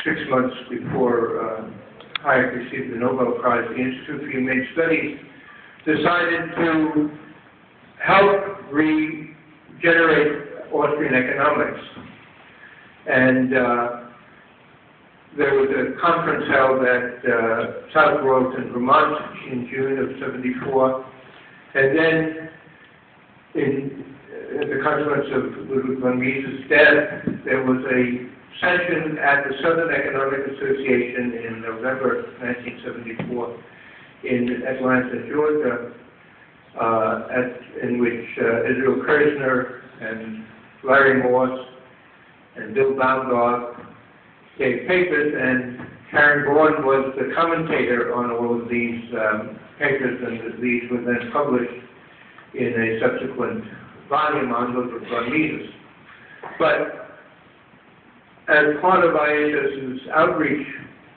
6 months before Hayek received the Nobel Prize, the Institute for Humane Studies decided to help regenerate Austrian economics. And there was a conference held at South in Vermont in June of '74, and then as a consequence of Ludwig von Mises' death, there was a session at the Southern Economic Association in November 1974 in Atlanta, Georgia, in which Israel Kirzner and Larry Morse and Bill Baumgartner gave papers, and Karen Bourne was the commentator on all of these papers, and these were then published in a subsequent volume on Ludwig von Mises. But as part of IHS's outreach,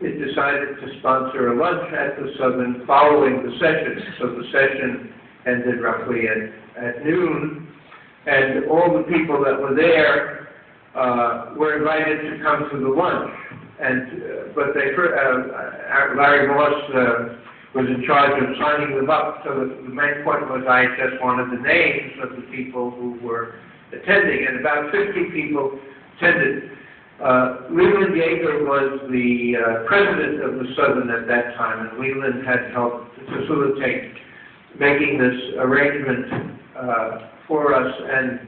it decided to sponsor a lunch at the Southern following the session. So the session ended roughly at noon, and all the people that were there were invited to come to the lunch. And but Larry Morse was in charge of signing them up. So the main point was IHS wanted the names of the people who were attending, and about 50 people attended. Leland Yeager was the president of the Southern at that time, and Leland had helped facilitate making this arrangement for us. And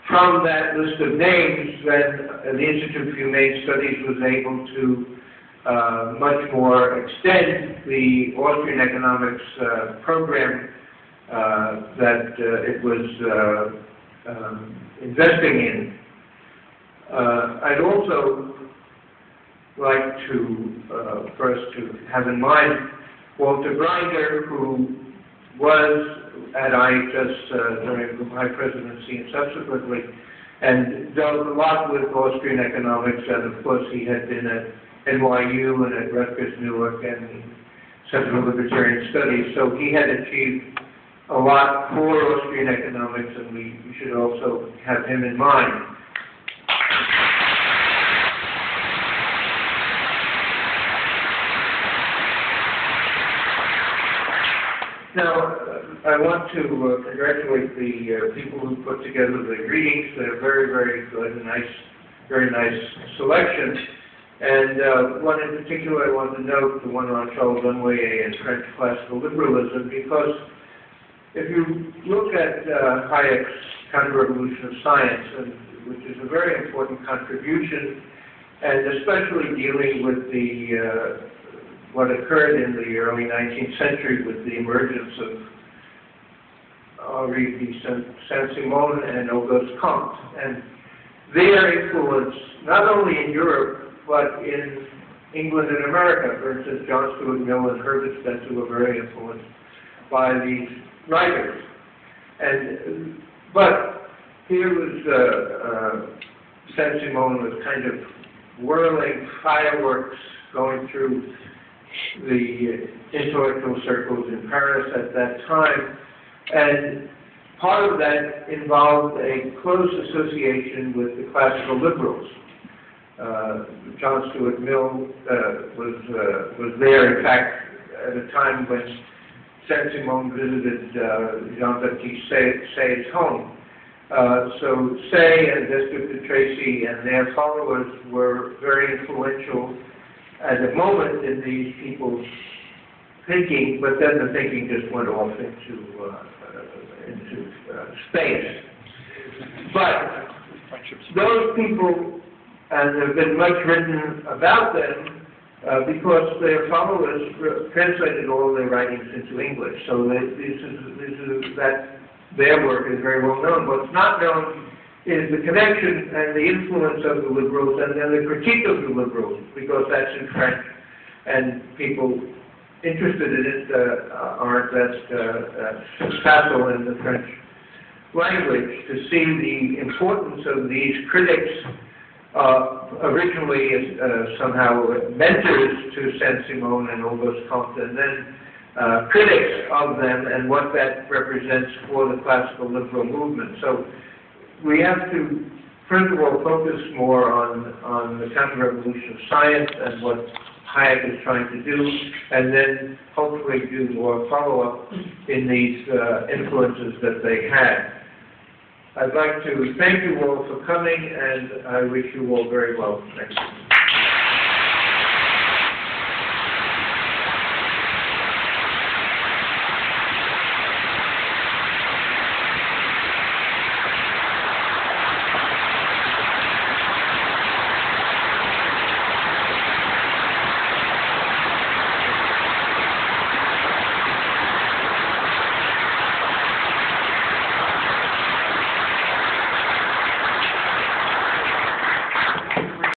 from that list of names, then the Institute for Humane Studies was able to much more extend the Austrian economics program that it was investing in. I'd also like to, first to have in mind Walter Grinder, who was at IHS during my presidency and subsequently, and dealt a lot with Austrian economics, and of course he had been at NYU and at Rutgers Newark and Center for Libertarian Studies, so he had achieved a lot for Austrian economics, and we should also have him in mind. Now, I want to congratulate the people who put together the readings. They're very, very good, very nice selection. And one in particular I want to note, the one on Charles Unway and French classical liberalism, because if you look at Hayek's Counter-Revolution of Science, which is a very important contribution, and especially dealing with the what occurred in the early 19th century with the emergence of Henri de Saint-Simon and Auguste Comte, and their influence not only in Europe but in England and America. For instance, John Stuart Mill and Herbert Spencer were very influenced by these writers. But here was Saint-Simon was kind of whirling fireworks going through the intellectual circles in Paris at that time, and part of that involved a close association with the classical liberals. John Stuart Mill was there, in fact, at a time when Saint-Simon visited Jean-Baptiste Say's home. So Say and Descartes de Tracy and their followers were very influential at the moment in these people's thinking, but then the thinking just went off into space. But those people, and there have been much written about them, because their followers translated all their writings into English. So their work is very well known. What's not known is the connection and the influence of the liberals, and then the critique of the liberals, because that's in French, and people interested in it aren't that facile in the French language to see the importance of these critics, originally somehow mentors to Saint-Simon and Auguste Comte, and then critics of them and what that represents for the classical liberal movement. So we have to first of all, focus more on the counter-revolution of science and what Hayek is trying to do, and then hopefully do more follow-up in these influences that they had. I'd like to thank you all for coming, and I wish you all very well. Thank you.